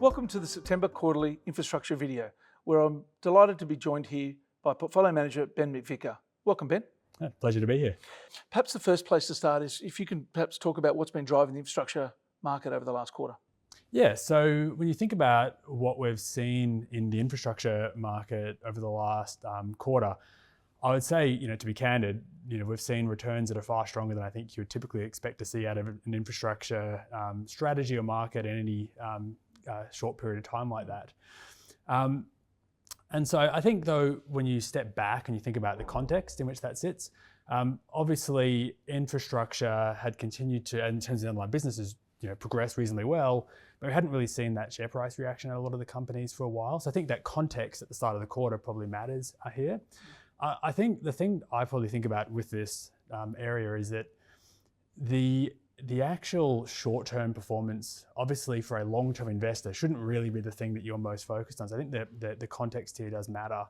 Welcome to the September quarterly infrastructure video, where I'm delighted to be joined here by Portfolio Manager Ben McVicar. Welcome, Ben. Pleasure to be here. Perhaps the first place to start is if you can perhaps talk about what's been driving the infrastructure market over the last quarter. Yeah, so when you think about what we've seen in the infrastructure market over the last quarter, I would say, to be candid, we've seen returns that are far stronger than I think you would typically expect to see out of an infrastructure strategy or market in any short period of time like that. And so I think, though, when you step back and you think about the context in which that sits, obviously infrastructure had continued to, in terms of the underlying businesses, progress reasonably well, but we hadn't really seen that share price reaction at a lot of the companies for a while. So I think that context at the start of the quarter probably matters here. I think the thing I probably think about with this area is that the actual short-term performance, obviously for a long-term investor, shouldn't really be the thing that you're most focused on. So I think that the context here does matter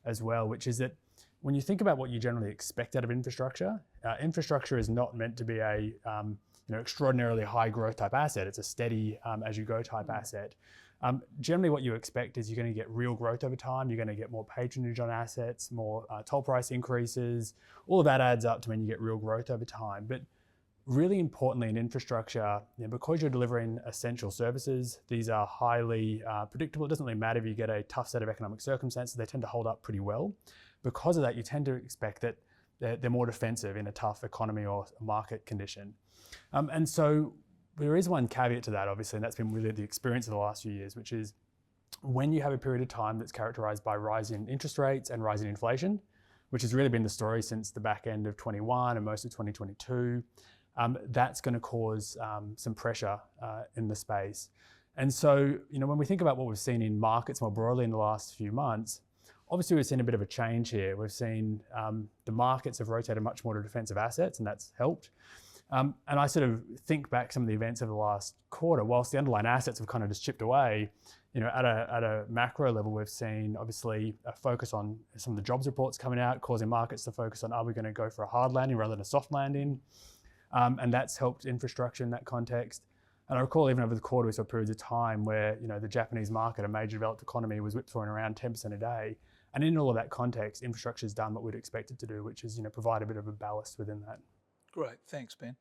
as well, which is that when you think about what you generally expect out of infrastructure, infrastructure is not meant to be a extraordinarily high growth type asset. It's a steady as you go type asset. Generally what you expect is you're going to get real growth over time. You're going to get more patronage on assets, more toll price increases. All of that adds up to when you get real growth over time. But really importantly in infrastructure, because you're delivering essential services, these are highly predictable. It doesn't really matter if you get a tough set of economic circumstances, they tend to hold up pretty well. Because of that, you tend to expect that they're more defensive in a tough economy or market condition. And so there is one caveat to that, obviously, and that's been really the experience of the last few years, which is when you have a period of time that's characterized by rising interest rates and rising inflation, which has really been the story since the back end of 21 and most of 2022, that's going to cause some pressure in the space. And so, when we think about what we've seen in markets more broadly in the last few months, obviously we've seen a bit of a change here. We've seen the markets have rotated much more to defensive assets, and that's helped. And I sort of think back some of the events of the last quarter, whilst the underlying assets have kind of just chipped away, at a macro level, we've seen obviously a focus on some of the jobs reports coming out, causing markets to focus on, are we going to go for a hard landing rather than a soft landing? And that's helped infrastructure in that context. And I recall even over the quarter, we saw periods of time where, the Japanese market, a major developed economy, was whipsawing around 10% a day. And in all of that context, infrastructure has done what we'd expect it to do, which is, provide a bit of a ballast within that. Great, thanks, Ben.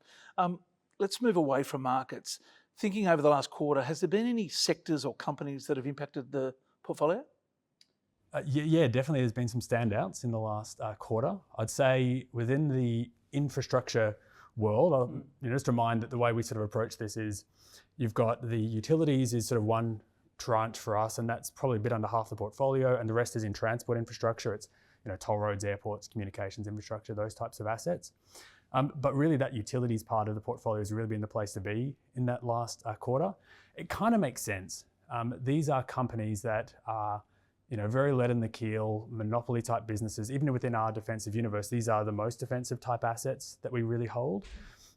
Let's move away from markets. Thinking over the last quarter, has there been any sectors or companies that have impacted the portfolio? Yeah, definitely there's been some standouts in the last quarter. I'd say within the infrastructure world, just remind that the way we sort of approach this is you've got the utilities is sort of one tranche for us, and that's probably a bit under half the portfolio, and the rest is in transport infrastructure. It's toll roads, airports, communications infrastructure, those types of assets. But really that utilities part of the portfolio has really been the place to be in that last quarter. It kind of makes sense. These are companies that are very lead in the keel, monopoly type businesses. Even within our defensive universe, these are the most defensive type assets that we really hold.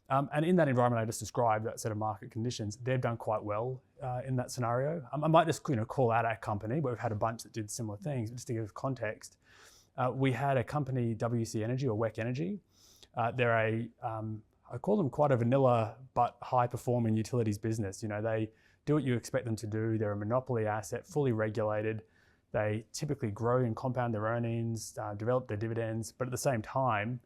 And in that environment I just described, that set of market conditions, they've done quite well in that scenario. I might just call out a company, but we've had a bunch that did similar things. Just to give context, we had a company, WC Energy or WEC Energy. They're I call them quite a vanilla but high performing utilities business. They do what you expect them to do. They're a monopoly asset, fully regulated. They typically grow and compound their earnings, develop their dividends, but at the same time,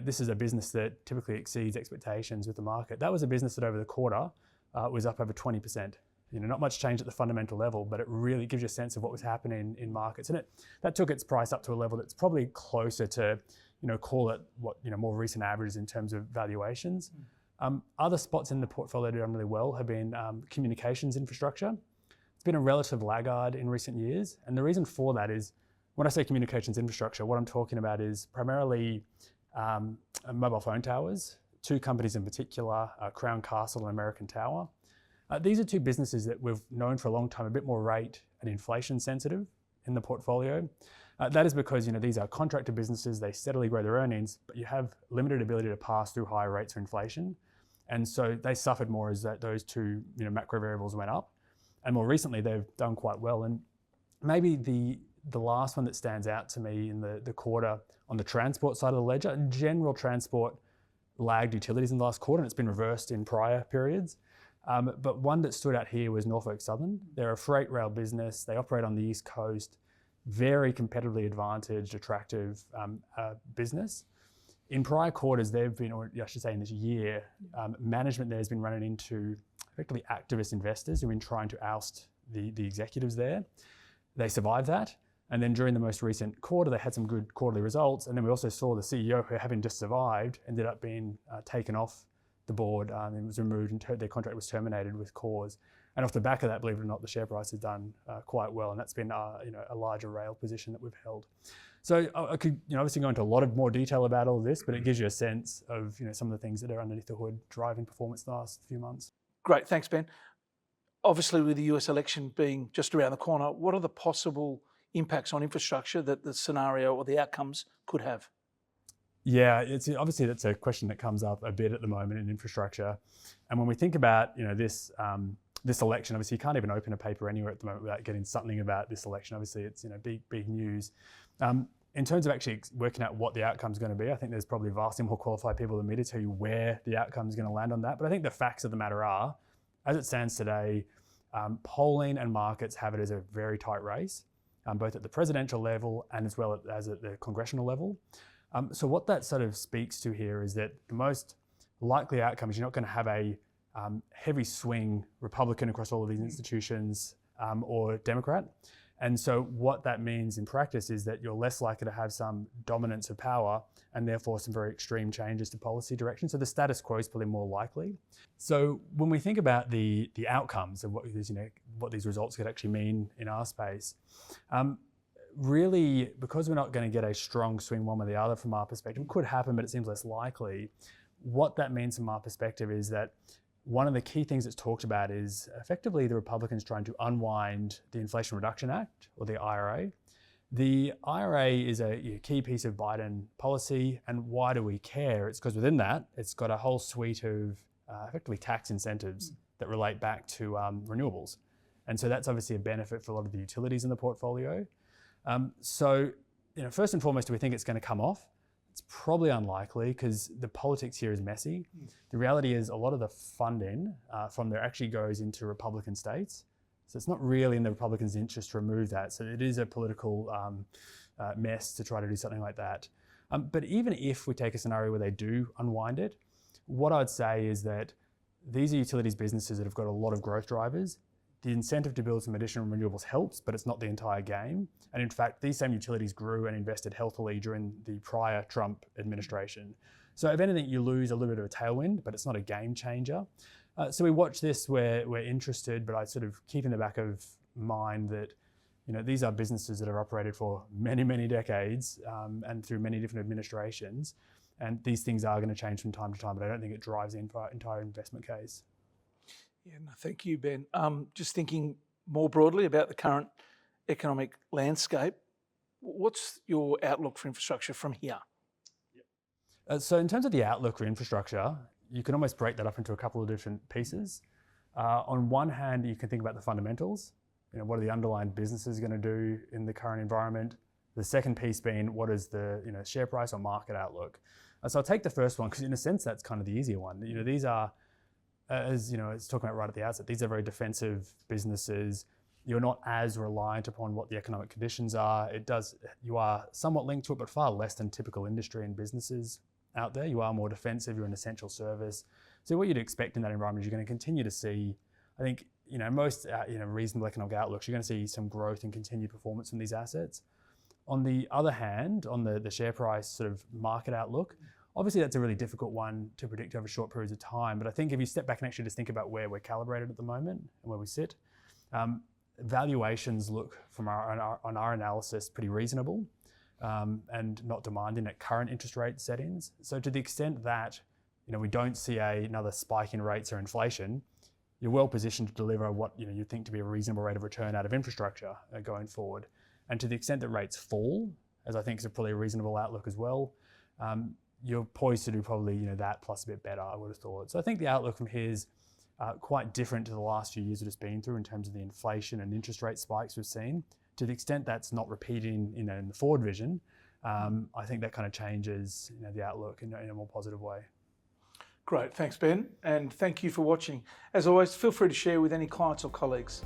this is a business that typically exceeds expectations with the market. That was a business that over the quarter was up over 20%. Not much change at the fundamental level, but it really gives you a sense of what was happening in markets. And that took its price up to a level that's probably closer to, call it what, more recent averages in terms of valuations. Other spots in the portfolio that have done really well have been communications infrastructure. It's been a relative laggard in recent years. And the reason for that is, when I say communications infrastructure, what I'm talking about is primarily mobile phone towers, two companies in particular, Crown Castle and American Tower. These are two businesses that we've known for a long time, a bit more rate and inflation sensitive in the portfolio. That is because these are contractor businesses, they steadily grow their earnings, but you have limited ability to pass through higher rates for inflation. And so they suffered more as those two macro variables went up. And more recently, they've done quite well. And maybe the last one that stands out to me in the quarter on the transport side of the ledger, general transport lagged utilities in the last quarter, and it's been reversed in prior periods. But one that stood out here was Norfolk Southern. They're a freight rail business. They operate on the East Coast, very competitively advantaged, attractive business. In prior quarters, they've been, or I should say in this year, management there has been running into effectively activist investors who've been trying to oust the executives there. They survived that. And then during the most recent quarter, they had some good quarterly results. And then we also saw the CEO, who having just survived, ended up being taken off the board and was removed, and their contract was terminated with cause. And off the back of that, believe it or not, the share price has done quite well, and that's been a larger rail position that we've held. So I could obviously go into a lot of more detail about all this, but it gives you a sense of some of the things that are underneath the hood driving performance the last few months. Great, thanks, Ben. Obviously, with the US election being just around the corner, what are the possible impacts on infrastructure that the scenario or the outcomes could have? Yeah, it's obviously that's a question that comes up a bit at the moment in infrastructure. And when we think about this election, obviously you can't even open a paper anywhere at the moment without getting something about this election. Obviously, it's big news. In terms of actually working out what the outcome is going to be, I think there's probably vastly more qualified people than me to tell you where the outcome is going to land on that. But I think the facts of the matter are, as it stands today, polling and markets have it as a very tight race, both at the presidential level and as well as at the congressional level. So what that sort of speaks to here is that the most likely outcome is you're not going to have a heavy swing Republican across all of these institutions or Democrat. And so what that means in practice is that you're less likely to have some dominance of power and therefore some very extreme changes to policy direction. So the status quo is probably more likely. So when we think about the outcomes of what these results could actually mean in our space, really, because we're not going to get a strong swing one way or the other from our perspective, it could happen, but it seems less likely. What that means from our perspective is that one of the key things that's talked about is effectively the Republicans trying to unwind the Inflation Reduction Act, or the IRA. The IRA is a key piece of Biden policy, and why do we care? It's because within that, it's got a whole suite of effectively tax incentives that relate back to renewables. And so that's obviously a benefit for a lot of the utilities in the portfolio. So first and foremost, do we think it's going to come off? It's probably unlikely because the politics here is messy. The reality is a lot of the funding from there actually goes into Republican states. So it's not really in the Republicans' interest to remove that. So it is a political mess to try to do something like that. But even if we take a scenario where they do unwind it, what I'd say is that these are utilities businesses that have got a lot of growth drivers. The incentive to build some additional renewables helps, but it's not the entire game. And in fact, these same utilities grew and invested healthily during the prior Trump administration. So if anything, you lose a little bit of a tailwind, but it's not a game changer. So we watch this, we're interested, but I sort of keep in the back of mind that these are businesses that have operated for many, many decades and through many different administrations. And these things are going to change from time to time, but I don't think it drives the entire investment case. Yeah, no, thank you, Ben. Just thinking more broadly about the current economic landscape, what's your outlook for infrastructure from here? So in terms of the outlook for infrastructure, you can almost break that up into a couple of different pieces. On one hand, you can think about the fundamentals. What are the underlying businesses going to do in the current environment? The second piece being, what is the share price or market outlook? So I'll take the first one because in a sense, that's kind of the easier one. These are, as it's talking about right at the outset, these are very defensive businesses. You're not as reliant upon what the economic conditions are. You are somewhat linked to it, but far less than typical industry and businesses out there. You are more defensive, you're an essential service. So what you'd expect in that environment is you're going to continue to see, I think, most reasonable economic outlooks, you're going to see some growth and continued performance from these assets. On the other hand, on the share price sort of market outlook, obviously that's a really difficult one to predict over short periods of time. But I think if you step back and actually just think about where we're calibrated at the moment and where we sit, valuations look from on our analysis pretty reasonable and not demanding at current interest rate settings. So to the extent that we don't see another spike in rates or inflation, you're well positioned to deliver what you think to be a reasonable rate of return out of infrastructure going forward. And to the extent that rates fall, as I think is probably a reasonable outlook as well, you're poised to do probably that plus a bit better, I would have thought. So I think the outlook from here is quite different to the last few years we've just been through in terms of the inflation and interest rate spikes we've seen. To the extent that's not repeating in the forward vision, I think that kind of changes the outlook in a more positive way. Great, thanks Ben, and thank you for watching. As always, feel free to share with any clients or colleagues.